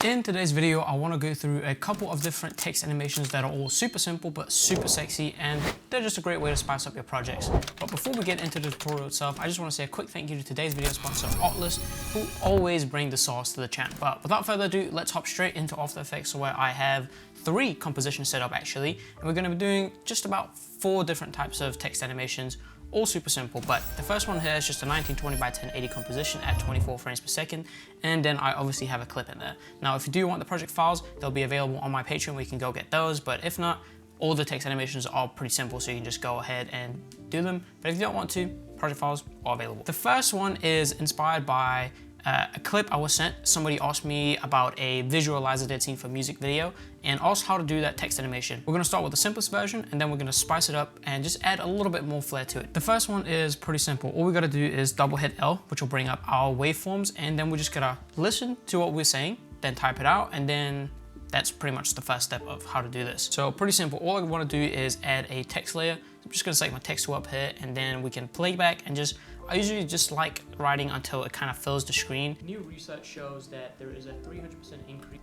In today's video, I want to go through a couple of different text animations that are all super simple but super sexy, and they're just a great way to spice up your projects. But before we get into the tutorial itself, I just want to say a quick thank you to today's video sponsor, Artlist, who always bring the sauce to the channel. But without further ado, let's hop straight into After Effects, where I have 3 compositions set up actually, and we're going to be doing just about 4 different types of text animations, all super simple. But the first one here is just a 1920 by 1080 composition at 24 frames per second, and then I obviously have a clip in there. Now if you do want the project files, they'll be available on my Patreon where you can go get those, but if not, all the text animations are pretty simple, so you can just go ahead and do them. But if you don't want to, project files are available. The first one is inspired by a clip I was sent. Somebody asked me about a visualizer they'd seen for a music video and asked how to do that text animation. We're gonna start with the simplest version, and then we're gonna spice it up and just add a little bit more flair to it. The first one is pretty simple. All we gotta do is double hit L, which will bring up our waveforms, and then we're just gonna listen to what we're saying, then type it out, and then that's pretty much the first step of how to do this. So pretty simple. All I wanna do is add a text layer. I'm just gonna select my text tool up here, and then we can play back and just, I usually just like writing until it kind of fills the screen. New research shows that there is a 300% increase.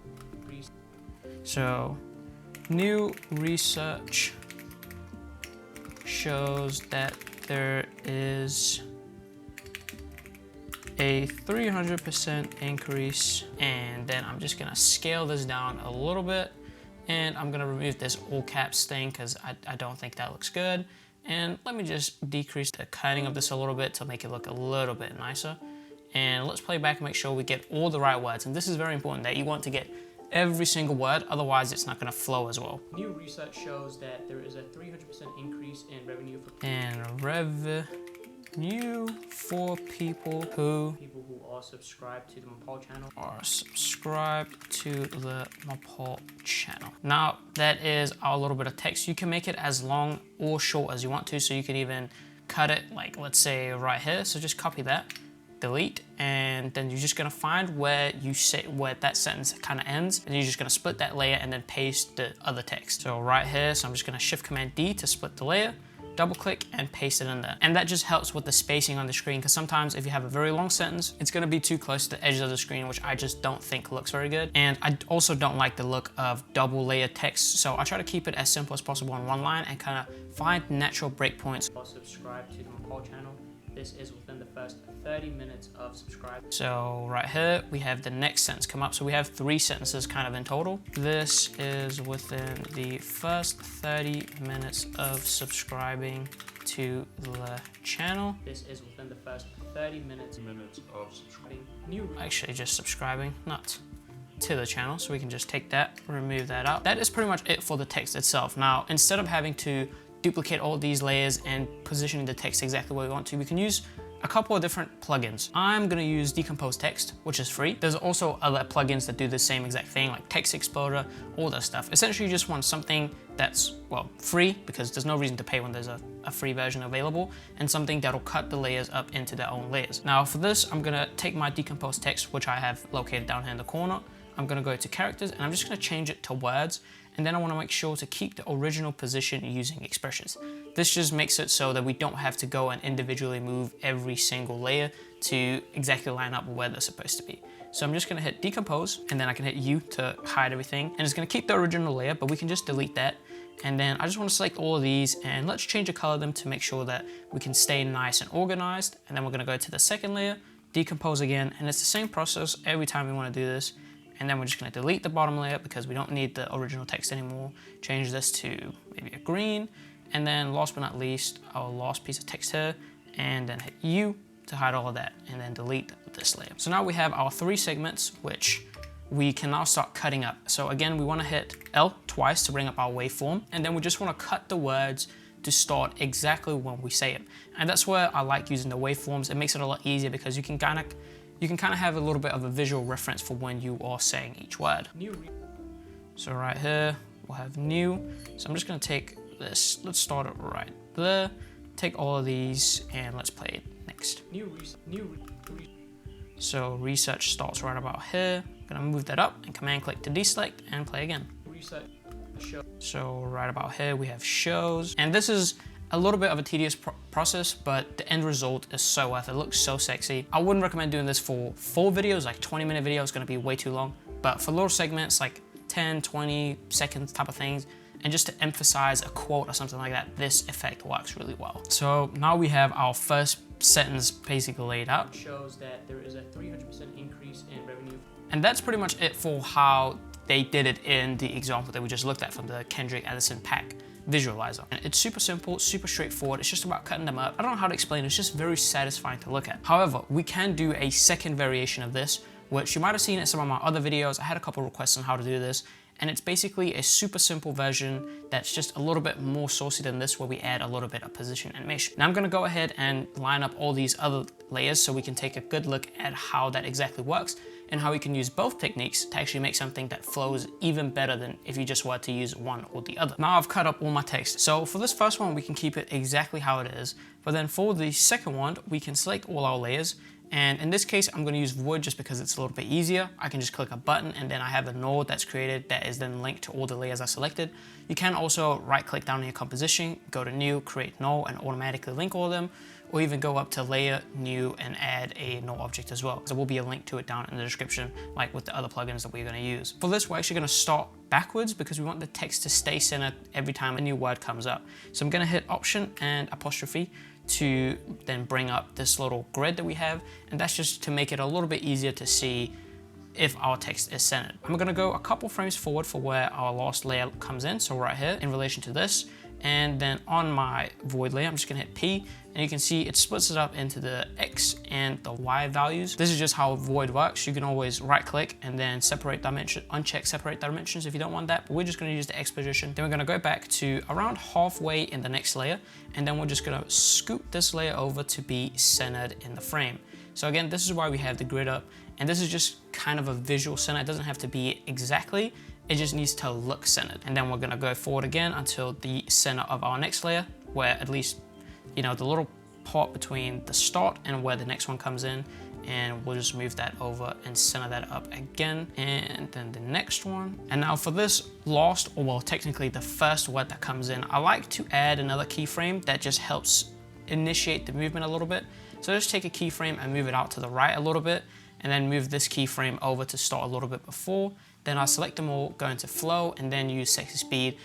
So, new research shows that there is a 300% increase, and then I'm just gonna scale this down a little bit, and I'm gonna remove this all caps thing because I don't think that looks good. And let me just decrease the cutting of this a little bit to make it look a little bit nicer. And let's play back and make sure we get all the right words. And this is very important, that you want to get every single word, otherwise it's not gonna flow as well. New research shows that there is a 300% increase in revenue for people who are subscribed to the Mapal channel. Now that is our little bit of text. You can make it as long or short as you want to, so you can even cut it, like let's say right here. So just copy that, delete, and then you're just gonna find where that sentence kind of ends, and you're just gonna split that layer and then paste the other text. So right here, so I'm just gonna Shift Command D to split the layer, double click and paste it in there. And that just helps with the spacing on the screen, because sometimes if you have a very long sentence, it's gonna be too close to the edges of the screen, which I just don't think looks very good. And I also don't like the look of double layer text, so I try to keep it as simple as possible on one line and kind of find natural breakpoints. Subscribe to the Mapal channel. This is within the first 30 minutes of subscribing. So right here, we have the next sentence come up. So we have 3 sentences kind of in total. This is within the first 30 minutes of subscribing to the channel. This is within the first 30 minutes of subscribing. Actually, just subscribing, not to the channel. So we can just take that, remove that out. That is pretty much it for the text itself. Now, instead of having to duplicate all these layers and positioning the text exactly where we want to, we can use a couple of different plugins. I'm gonna use Decompose Text, which is free. There's also other plugins that do the same exact thing, like Text Exploder, all that stuff. Essentially, you just want something that's, well, free, because there's no reason to pay when there's a free version available, and something that'll cut the layers up into their own layers. Now for this, I'm gonna take my Decompose Text, which I have located down here in the corner. I'm gonna go to characters, and I'm just gonna change it to words. And then I want to make sure to keep the original position using expressions. This just makes it so that we don't have to go and individually move every single layer to exactly line up where they're supposed to be. So I'm just going to hit decompose, and then I can hit U to hide everything. And it's going to keep the original layer, but we can just delete that. And then I just want to select all of these, and let's change the color of them to make sure that we can stay nice and organized. And then we're going to go to the second layer, decompose again, and it's the same process every time we want to do this. And then we're just gonna delete the bottom layer because we don't need the original text anymore. Change this to maybe a green. And then last but not least, our last piece of text here, and then hit U to hide all of that, and then delete this layer. So now we have our 3 segments, which we can now start cutting up. So again, we wanna hit L twice to bring up our waveform, and then we just wanna cut the words to start exactly when we say it. And that's where I like using the waveforms. It makes it a lot easier because you can kind of have a little bit of a visual reference for when you are saying each word. So right here, we'll have new. So I'm just gonna take this, let's start it right there, take all of these, and let's play it next. So research starts right about here. I'm gonna move that up and command click to deselect and play again. So right about here, we have shows. And this is a little bit of a tedious process, but the end result is so worth it. It looks so sexy. I wouldn't recommend doing this for full videos, like 20-minute videos, gonna be way too long. But for little segments like 10, 20 seconds type of things, and just to emphasize a quote or something like that, this effect works really well. So now we have our first sentence basically laid out. Shows that there is a 300% increase in revenue. And that's pretty much it for how they did it in the example that we just looked at from the Kendrick Addison pack visualizer. And it's super simple, super straightforward. It's just about cutting them up. I don't know how to explain it. It's just very satisfying to look at. However, we can do a second variation of this, which you might have seen in some of my other videos. I had a couple requests on how to do this. And it's basically a super simple version that's just a little bit more saucy than this, where we add a little bit of position animation. Now I'm gonna go ahead and line up all these other layers so we can take a good look at how that exactly works and how we can use both techniques to actually make something that flows even better than if you just were to use one or the other. Now I've cut up all my text. So for this first one, we can keep it exactly how it is. But then for the second one, we can select all our layers. And in this case, I'm going to use void just because it's a little bit easier. I can just click a button and then I have a node that's created that is then linked to all the layers I selected. You can also right click down in your composition, go to new, create null, and automatically link all of them, or even go up to layer, new, and add a null object as well. There will be a link to it down in the description, like with the other plugins that we're going to use. For this, we're actually going to start backwards because we want the text to stay centered every time a new word comes up. So I'm going to hit Option and apostrophe to then bring up this little grid that we have, and that's just to make it a little bit easier to see if our text is centered. I'm gonna go a couple frames forward for where our last layer comes in, so right here in relation to this, and then on my void layer, I'm just gonna hit P, and you can see it splits it up into the X and the Y values. This is just how void works. You can always right click and then separate dimension, uncheck separate dimensions if you don't want that, but we're just gonna use the X position. Then we're gonna go back to around halfway in the next layer, and then we're just gonna scoot this layer over to be centered in the frame. So again, this is why we have the grid up, and this is just kind of a visual center. It doesn't have to be exactly, it just needs to look centered. And then we're gonna go forward again until the center of our next layer, where at least, you know, the little part between the start and where the next one comes in, and we'll just move that over and center that up again, and then the next one. And now for this last, or well, technically the first word that comes in, I like to add another keyframe that just helps initiate the movement a little bit. So just take a keyframe and move it out to the right a little bit, and then move this keyframe over to start a little bit before. Then I select them all, go into flow, and then use sexy speed.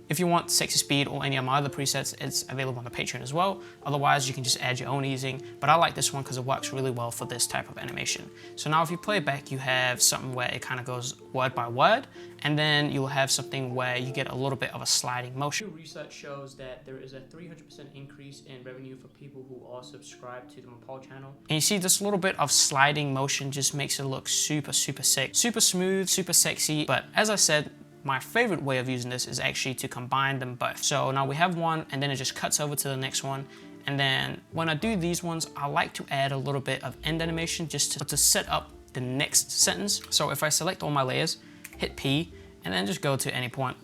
If you want sexy speed or any of my other presets, it's available on the Patreon as well. Otherwise, you can just add your own easing, but I like this one because it works really well for this type of animation. So now if you play it back, you have something where it kind of goes word by word, and then you'll have something where you get a little bit of a sliding motion. Research shows that there is a 300% increase in revenue for people who are subscribed to the Mapal channel. And you see this little bit of sliding motion just makes it look super, super sick, super smooth, super sexy. But as I said, my favorite way of using this is actually to combine them both. So now we have one, and then it just cuts over to the next one. And then when I do these ones, I like to add a little bit of end animation just to set up the next sentence. So if I select all my layers, hit P, and then just go to any point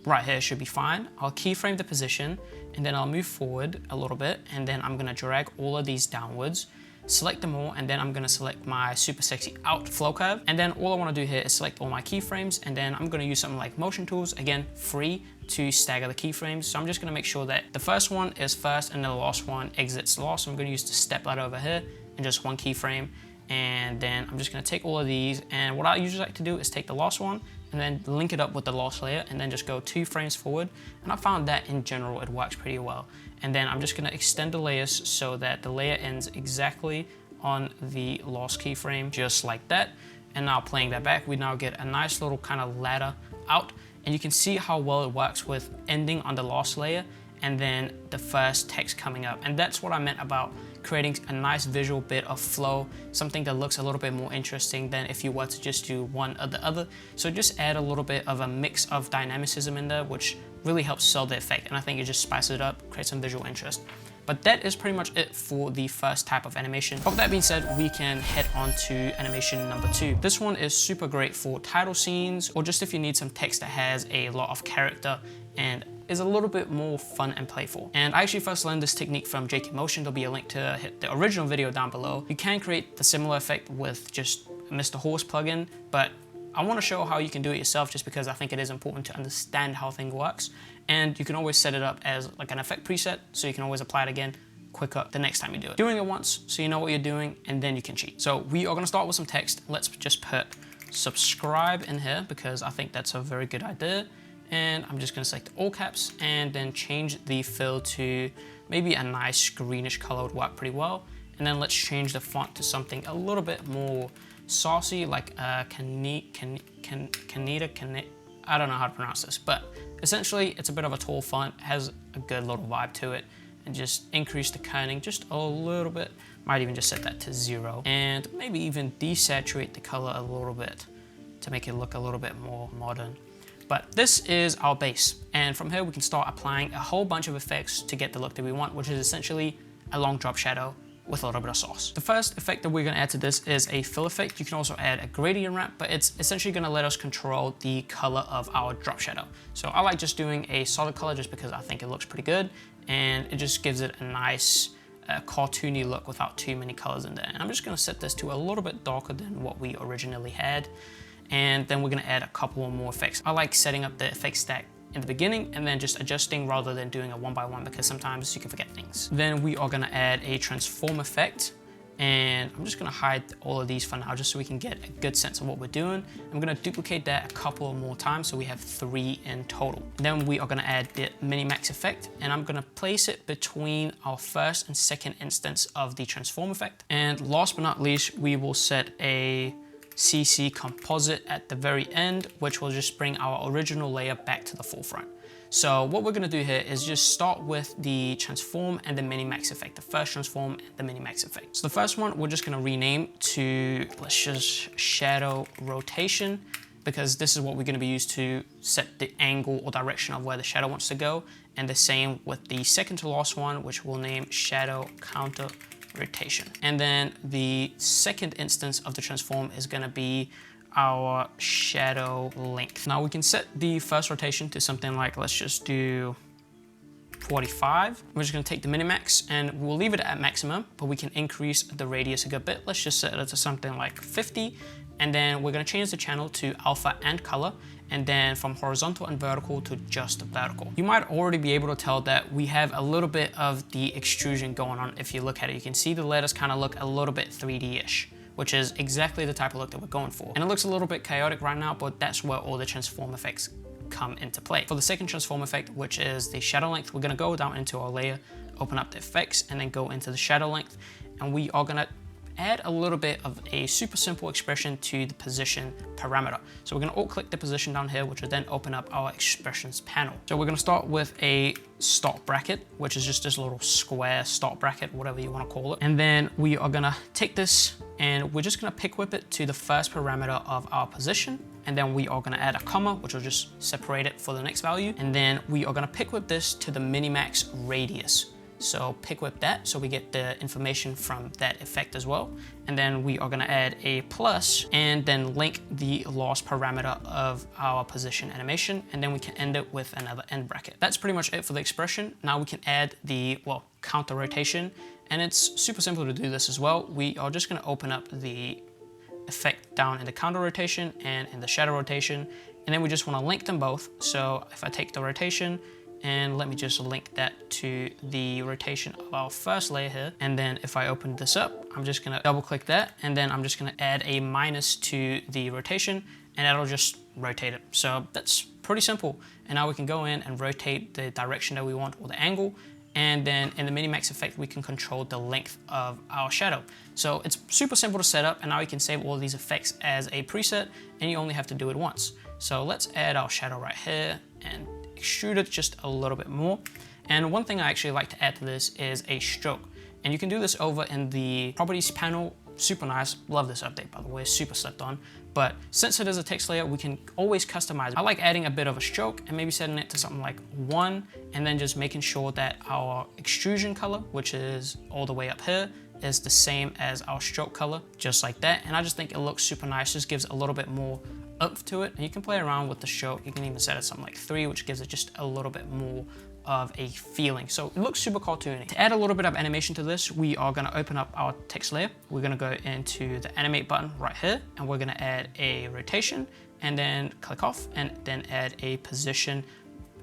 right here should be fine. I'll keyframe the position, and then I'll move forward a little bit, and then I'm gonna drag all of these downwards, select them all, and then I'm gonna select my super sexy out flow curve. And then all I wanna do here is select all my keyframes, and then I'm gonna use something like motion tools, again, free, to stagger the keyframes. So I'm just gonna make sure that the first one is first and the last one exits last. So I'm gonna use the step ladder over here and just one keyframe. And then I'm just gonna take all of these, and what I usually like to do is take the last one and then link it up with the last layer, and then just go 2 frames forward. And I found that in general, it works pretty well. And then I'm just gonna extend the layers so that the layer ends exactly on the last keyframe, just like that. And now playing that back, we now get a nice little kind of ladder out, and you can see how well it works with ending on the last layer and then the first text coming up. And that's what I meant about creating a nice visual bit of flow, something that looks a little bit more interesting than if you were to just do one or the other. So just add a little bit of a mix of dynamicism in there, which really helps sell the effect. And I think it just spices it up, creates some visual interest. But that is pretty much it for the first type of animation. With that being said, we can head on to animation number 2. This one is super great for title scenes, or just if you need some text that has a lot of character and is a little bit more fun and playful. And I actually first learned this technique from JK Motion. There'll be a link to hit the original video down below. You can create the similar effect with just a Mr. Horse plugin, but I want to show how you can do it yourself just because I think it is important to understand how things works. And you can always set it up as like an effect preset, so you can always apply it again quicker the next time you do it. Doing it once so you know what you're doing, and then you can cheat. So we are going to start with some text. Let's just put subscribe in here because I think that's a very good idea. And I'm just gonna select all caps and then change the fill to maybe a nice greenish color would work pretty well. And then let's change the font to something a little bit more saucy, like I don't know how to pronounce this, but essentially it's a bit of a tall font, has a good little vibe to it, and just increase the kerning just a little bit. Might even just set that to 0 and maybe even desaturate the color a little bit to make it look a little bit more modern. But this is our base, and from here we can start applying a whole bunch of effects to get the look that we want, which is essentially a long drop shadow with a little bit of sauce. The first effect that we're gonna add to this is a fill effect. You can also add a gradient ramp, but it's essentially gonna let us control the color of our drop shadow. So I like just doing a solid color just because I think it looks pretty good, and it just gives it a nice cartoony look without too many colors in there. And I'm just gonna set this to a little bit darker than what we originally had. And then we're gonna add a couple more effects. I like setting up the effect stack in the beginning and then just adjusting rather than doing a one by one because sometimes you can forget things. Then we are gonna add a transform effect, and I'm just gonna hide all of these for now just so we can get a good sense of what we're doing. I'm gonna duplicate that a couple more times so we have 3 in total. Then we are gonna add the mini-max effect, and I'm gonna place it between our first and second instance of the transform effect. And last but not least, we will set a CC composite at the very end, which will just bring our original layer back to the forefront. So what we're gonna do here is just start with the transform and the mini-max effect, the first transform and the mini-max effect. So the first one, we're just gonna rename to, let's just shadow rotation, because this is what we're gonna be used to set the angle or direction of where the shadow wants to go. And the same with the second to last one, which we'll name shadow counter rotation. And then the second instance of the transform is gonna be our shadow length. Now we can set the first rotation to something like, let's just do 45. We're just gonna take the minimax and we'll leave it at maximum, but we can increase the radius a good bit. Let's just set it to something like 50. And then we're gonna change the channel to alpha and color, and then from horizontal and vertical to just vertical. You might already be able to tell that we have a little bit of the extrusion going on. If you look at it, you can see the letters kind of look a little bit 3D-ish, which is exactly the type of look that we're going for. And it looks a little bit chaotic right now, but that's where all the transform effects come into play. For the second transform effect, which is the shadow length, we're gonna go down into our layer, open up the effects, and then go into the shadow length. And we are gonna add a little bit of a super simple expression to the position parameter. So we're gonna alt click the position down here, which will then open up our expressions panel. So we're gonna start with a start bracket, which is just this little square start bracket, whatever you wanna call it. And then we are gonna take this and we're just gonna pick whip it to the first parameter of our position. And then we are gonna add a comma, which will just separate it for the next value. And then we are gonna pick whip this to the minimax radius. So pick whip that so we get the information from that effect as well. And then we are gonna add a plus and then link the last parameter of our position animation, and then we can end it with another end bracket. That's pretty much it for the expression. Now we can add the, well, counter rotation, and it's super simple to do this as well. We are just gonna open up the effect down in the counter rotation and in the shadow rotation, and then we just wanna link them both. So if I take the rotation, and let me just link that to the rotation of our first layer here. And then if I open this up, I'm just gonna double click that, and then I'm just gonna add a minus to the rotation, and that'll just rotate it. So that's pretty simple. And now we can go in and rotate the direction that we want or the angle. And then in the minimax effect, we can control the length of our shadow. So it's super simple to set up, and now you can save all of these effects as a preset, and you only have to do it once. So let's add our shadow right here and extrude it just a little bit more. And one thing I actually like to add to this is a stroke. And you can do this over in the properties panel. Super nice. Love this update, by the way. Super slept on. But since it is a text layer, we can always customize it. I like adding a bit of a stroke and maybe setting it to something like 1, and then just making sure that our extrusion color, which is all the way up here, is the same as our stroke color, just like that. And I just think it looks super nice. Just gives a little bit more oomph to it. And you can play around with the stroke. You can even set it something like 3, which gives it just a little bit more of a feeling. So it looks super cartoony. To add a little bit of animation to this, we are gonna open up our text layer. We're gonna go into the animate button right here, and we're gonna add a rotation, and then click off, and then add a position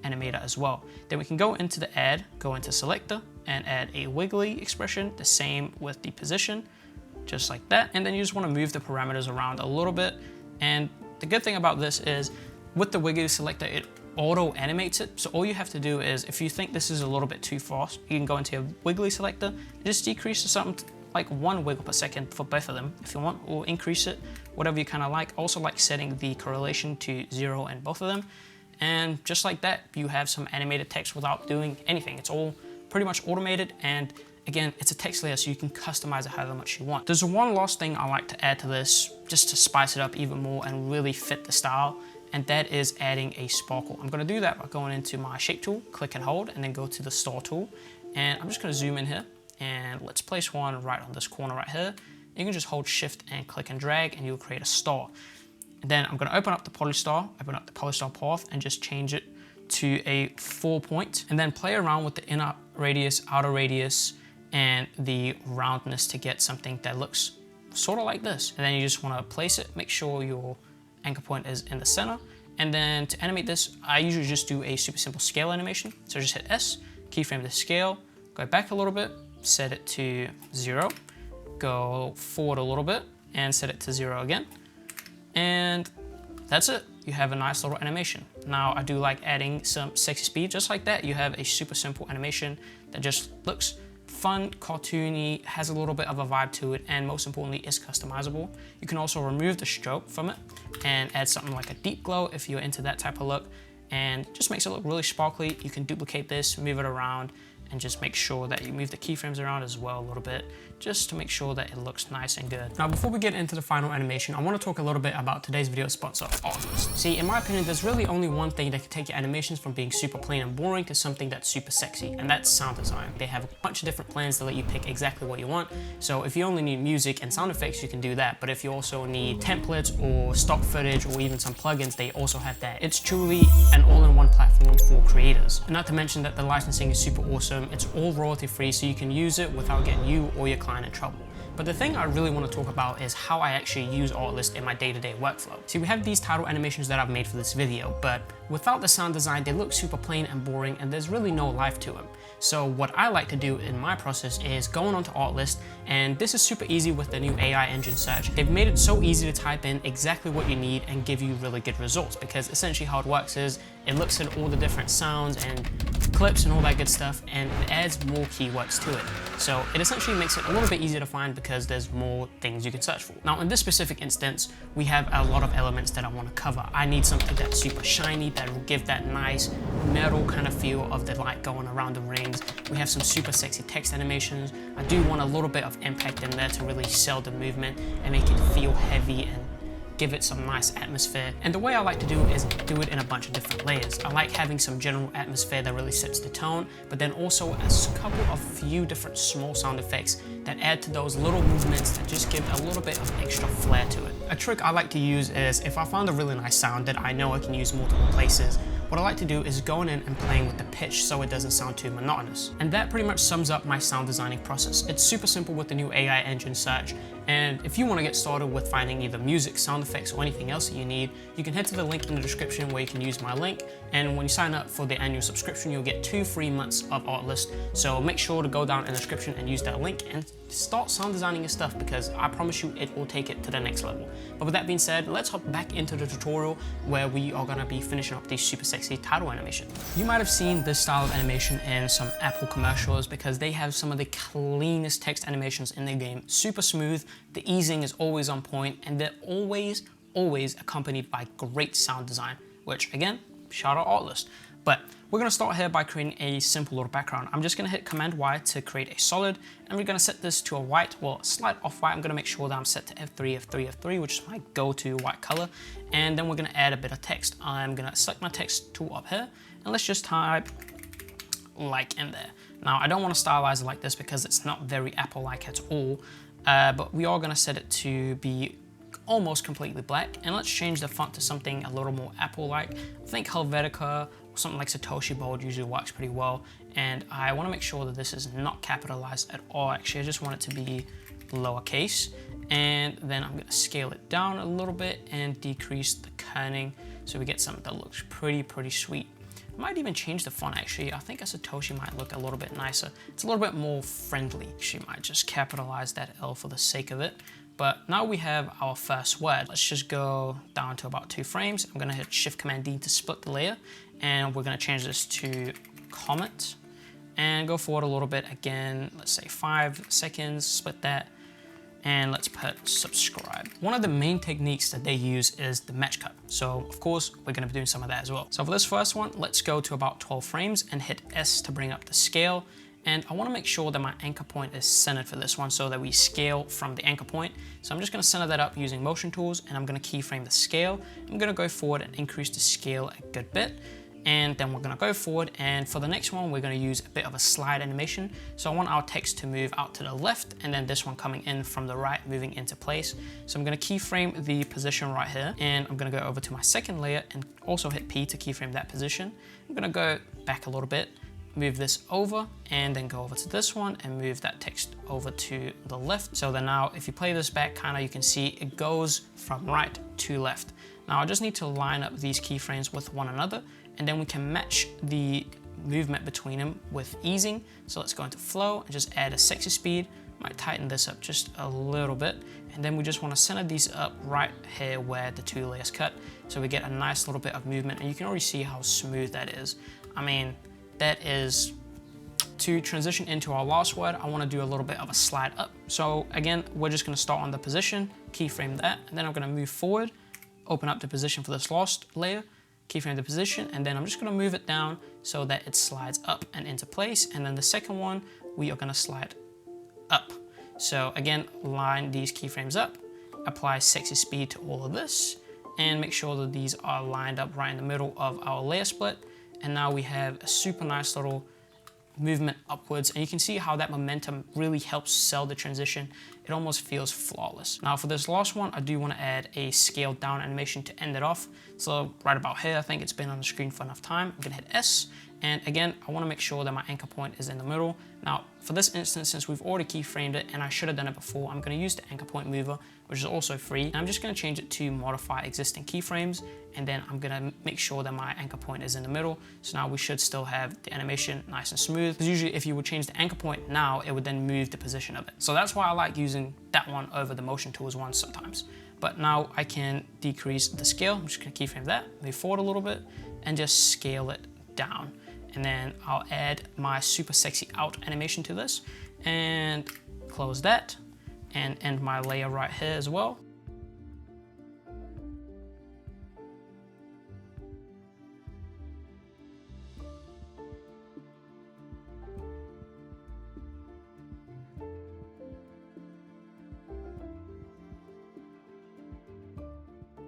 animator as well. Then we can go into the add, go into selector, and add a wiggly expression, the same with the position, just like that. And then you just wanna move the parameters around a little bit. And the good thing about this is with the wiggly selector, it auto animates it. So all you have to do is, if you think this is a little bit too fast, you can go into your wiggly selector, just decrease to something like 1 wiggle per second for both of them if you want, or increase it, whatever you kind of like. Also like setting the correlation to 0 in both of them. And just like that, you have some animated text without doing anything. It's all pretty much automated, and again, it's a text layer, so you can customize it however much you want. There's one last thing I like to add to this, just to spice it up even more and really fit the style, and that is adding a sparkle. I'm gonna do that by going into my shape tool, click and hold, and then go to the star tool. And I'm just gonna zoom in here, and let's place one right on this corner right here. You can just hold shift and click and drag, and you'll create a star. And then I'm gonna open up the polystar, open up the polystar path, and just change it to a 4 point, and then play around with the inner radius, outer radius, and the roundness to get something that looks sort of like this. And then you just wanna place it, make sure your anchor point is in the center. And then to animate this, I usually just do a super simple scale animation. So just hit S, keyframe the scale, go back a little bit, set it to 0, go forward a little bit, and set it to 0 again. And that's it. You have a nice little animation. Now I do like adding some sexy speed. Just like that, you have a super simple animation that just looks fun, cartoony, has a little bit of a vibe to it, and most importantly is customizable. You can also remove the stroke from it and add something like a deep glow if you're into that type of look, and just makes it look really sparkly. You can duplicate this, move it around, and just make sure that you move the keyframes around as well a little bit, just to make sure that it looks nice and good. Now, before we get into the final animation, I want to talk a little bit about today's video sponsor, Artlist. See, in my opinion, there's really only one thing that can take your animations from being super plain and boring to something that's super sexy, and that's sound design. They have a bunch of different plans to let you pick exactly what you want. So if you only need music and sound effects, you can do that. But if you also need templates or stock footage or even some plugins, they also have that. It's truly an all-in-one platform for creators. And not to mention that the licensing is super awesome. It's all royalty free, so you can use it without getting you or your client in trouble. But the thing I really want to talk about is how I actually use Artlist in my day-to-day workflow. See, we have these title animations that I've made for this video, but without the sound design, they look super plain and boring, and there's really no life to them. So what I like to do in my process is going onto Artlist, and this is super easy with the new AI engine search. They've made it so easy to type in exactly what you need and give you really good results, because essentially how it works is it looks at all the different sounds and clips and all that good stuff, and it adds more keywords to it. So it essentially makes it a little bit easier to find because there's more things you can search for. Now in this specific instance, we have a lot of elements that I want to cover. I need something that's super shiny, that will give that nice metal kind of feel of the light going around the rings. We have some super sexy text animations. I do want a little bit of impact in there to really sell the movement and make it feel heavy and give it some nice atmosphere. And the way I like to do is do it in a bunch of different layers. I like having some general atmosphere that really sets the tone, but then also a few different small sound effects that add to those little movements that just give a little bit of extra flair to it. A trick I like to use is if I found a really nice sound that I know I can use multiple places, what I like to do is going in and playing with the pitch so it doesn't sound too monotonous. And that pretty much sums up my sound designing process. It's super simple with the new AI engine search. And if you want to get started with finding either music, sound effects, or anything else that you need, you can head to the link in the description where you can use my link. And when you sign up for the annual subscription, you'll get 2 free months of Artlist. So make sure to go down in the description and use that link and start sound designing your stuff, because I promise you it will take it to the next level. But with that being said, let's hop back into the tutorial where we are going to be finishing up these super sexy title animation. You might have seen this style of animation in some Apple commercials because they have some of the cleanest text animations in the game. Super smooth, the easing is always on point, and they're always accompanied by great sound design, which again, shout out Artlist. But we're going to start here by creating a simple little background. I'm just going to hit Command Y to create a solid, and we're going to set this to a white, well, slight off-white. I'm going to make sure that I'm set to F3, F3, F3, which is my go-to white color. And then we're going to add a bit of text. I'm going to select my text tool up here, and let's just type like in there. Now, I don't want to stylize it like this because it's not very Apple-like at all, but we are going to set it to be almost completely black, and let's change the font to something a little more Apple-like. I think Helvetica or something like Satoshi Bold usually works pretty well, and I want to make sure that this is not capitalized at all. Actually, I just want it to be lowercase, and then I'm going to scale it down a little bit and decrease the kerning so we get something that looks pretty sweet. I might even change the font actually. I think a Satoshi might look a little bit nicer. It's a little bit more friendly. She might just capitalize that L for the sake of it. But now we have our first word. Let's just go down to about 2 frames. I'm gonna hit Shift-Command-D to split the layer, and we're gonna change this to comment, and go forward a little bit again, let's say 5 seconds, split that, and let's put subscribe. One of the main techniques that they use is the match cut. So of course, we're gonna be doing some of that as well. So for this first one, let's go to about 12 frames and hit S to bring up the scale. And I wanna make sure that my anchor point is centered for this one so that we scale from the anchor point. So I'm just gonna center that up using motion tools, and I'm gonna keyframe the scale. I'm gonna go forward and increase the scale a good bit. And then we're gonna go forward, and for the next one, we're gonna use a bit of a slide animation. So I want our text to move out to the left, and then this one coming in from the right, moving into place. So I'm gonna keyframe the position right here, and I'm gonna go over to my second layer and also hit P to keyframe that position. I'm gonna go back a little bit, move this over, and then go over to this one and move that text over to the left. So then now if you play this back, kinda you can see it goes from right to left. Now I just need to line up these keyframes with one another, and then we can match the movement between them with easing. So let's go into flow and just add a sexy speed. Might tighten this up just a little bit. And then we just wanna center these up right here where the 2 layers cut. So we get a nice little bit of movement, and you can already see how smooth that is. I mean, that is, to transition into our last word, I wanna do a little bit of a slide up. So again, we're just gonna start on the position, keyframe that, and then I'm gonna move forward, open up the position for this last layer, keyframe the position, and then I'm just gonna move it down so that it slides up and into place. And then the second one, we are gonna slide up. So again, line these keyframes up, apply sexy speed to all of this, and make sure that these are lined up right in the middle of our layer split. And now we have a super nice little movement upwards, and you can see how that momentum really helps sell the transition. It almost feels flawless. Now for this last one, I do want to add a scaled down animation to end it off. So right about here, I think it's been on the screen for enough time. I'm gonna hit S, and again, I want to make sure that my anchor point is in the middle. Now for this instance, since we've already keyframed it and I should have done it before, I'm going to use the anchor point mover, which is also free. And I'm just going to change it to modify existing keyframes, and then I'm going to make sure that my anchor point is in the middle. So now we should still have the animation nice and smooth, because usually if you would change the anchor point now, it would then move the position of it. So that's why I like using that one over the motion tools one sometimes. But now I can decrease the scale. I'm just going to keyframe that, move forward a little bit, and just scale it down. And then I'll add my super sexy out animation to this, and close that, and end my layer right here as well.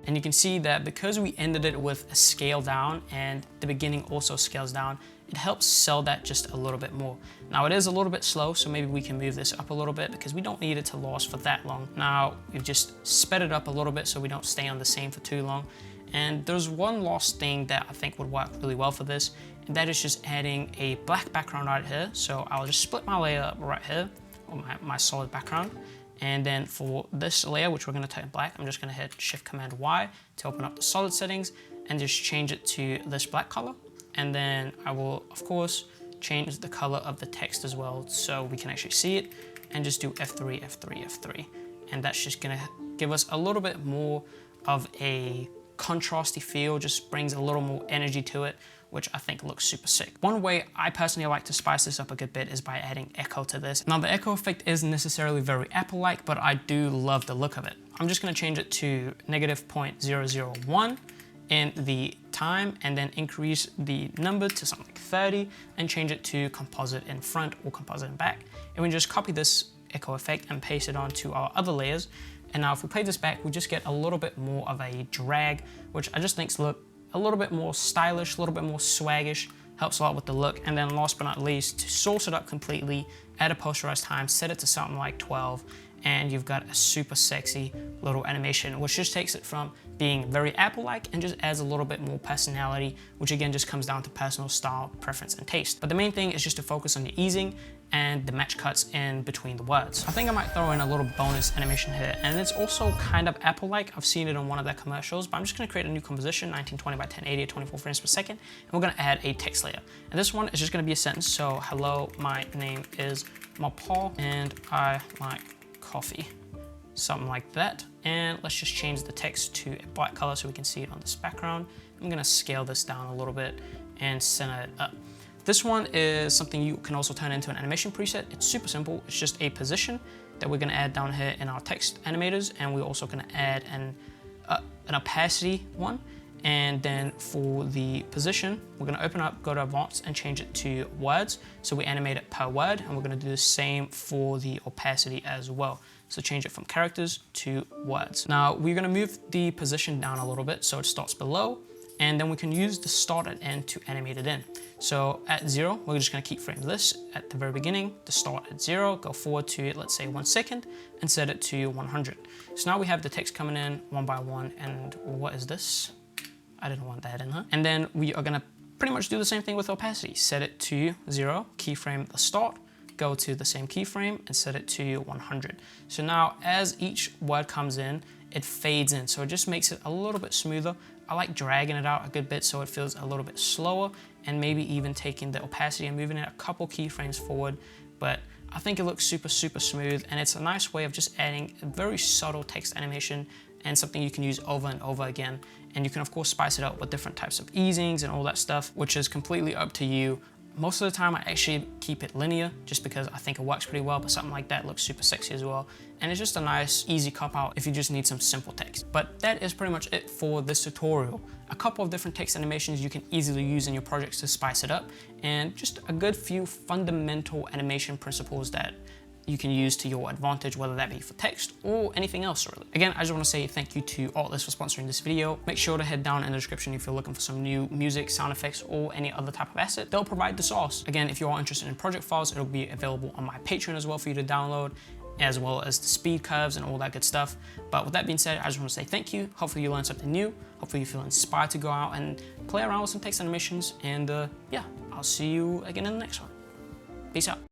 And you can see that because we ended it with a scale down and the beginning also scales down, it helps sell that just a little bit more. Now it is a little bit slow, so maybe we can move this up a little bit because we don't need it to last for that long. Now we've just sped it up a little bit so we don't stay on the same for too long. And there's one last thing that I think would work really well for this, and that is just adding a black background right here. So I'll just split my layer up right here, or my solid background. And then for this layer, which we're gonna turn black, I'm just gonna hit Shift-Command-Y to open up the solid settings and just change it to this black color. And then I will, of course, change the color of the text as well so we can actually see it, and just do F3, F3, F3. And that's just gonna give us a little bit more of a contrasty feel, just brings a little more energy to it, which I think looks super sick. One way I personally like to spice this up a good bit is by adding echo to this. Now the echo effect isn't necessarily very Apple-like, but I do love the look of it. I'm just gonna change it to -0.001 in the time, and then increase the number to something like 30, and change it to composite in front or composite in back. And we just copy this echo effect and paste it onto our other layers. And now if we play this back, we just get a little bit more of a drag, which I just think look a little bit more stylish, a little bit more swaggish, helps a lot with the look. And then last but not least, to source it up completely, add a posterized time, set it to something like 12, and you've got a super sexy little animation, which just takes it from being very Apple-like and just adds a little bit more personality, which again just comes down to personal style, preference, and taste. But the main thing is just to focus on the easing and the match cuts in between the words. I think I might throw in a little bonus animation here, and it's also kind of Apple-like. I've seen it on one of their commercials, but I'm just gonna create a new composition, 1920 by 1080 at 24 frames per second, and we're gonna add a text layer. And this one is just gonna be a sentence. So, hello, my name is Mapal, and I like coffee. something like that. And let's just change the text to a black color so we can see it on this background. I'm gonna scale this down a little bit and center it up. This one is something you can also turn into an animation preset. It's super simple. It's just a position that we're gonna add down here in our text animators, and we're also gonna add an opacity one. And then for the position, we're gonna open up, go to advanced and change it to words. So we animate it per word, and we're gonna do the same for the opacity as well. So change it from characters to words. Now we're gonna move the position down a little bit so it starts below, and then we can use the start and end to animate it in. So at 0, we're just gonna keyframe this at the very beginning, the start at 0, go forward to, let's say 1 second, and set it to 100. So now we have the text coming in one by one, and what is this? I didn't want that in there. And then we are gonna pretty much do the same thing with opacity. Set it to 0, keyframe the start, go to the same keyframe and set it to 100. So now as each word comes in, it fades in. So it just makes it a little bit smoother. I like dragging it out a good bit so it feels a little bit slower, and maybe even taking the opacity and moving it a couple keyframes forward. But I think it looks super, super smooth, and it's a nice way of just adding a very subtle text animation and something you can use over and over again. And you can of course spice it up with different types of easings and all that stuff, which is completely up to you. Most of the time I actually keep it linear just because I think it works pretty well, but something like that looks super sexy as well. And it's just a nice, easy cop out if you just need some simple text. But that is pretty much it for this tutorial. A couple of different text animations you can easily use in your projects to spice it up, and just a good few fundamental animation principles that you can use to your advantage, whether that be for text or anything else really. Again, I just want to say thank you to Artlist for sponsoring this video. Make sure to head down in the description if you're looking for some new music, sound effects, or any other type of asset. They'll provide the sauce. Again, if you are interested in project files, it'll be available on my Patreon as well for you to download, as well as the speed curves and all that good stuff. But with that being said, I just want to say thank you. Hopefully you learned something new. Hopefully you feel inspired to go out and play around with some text animations. And yeah, I'll see you again in the next one. Peace out.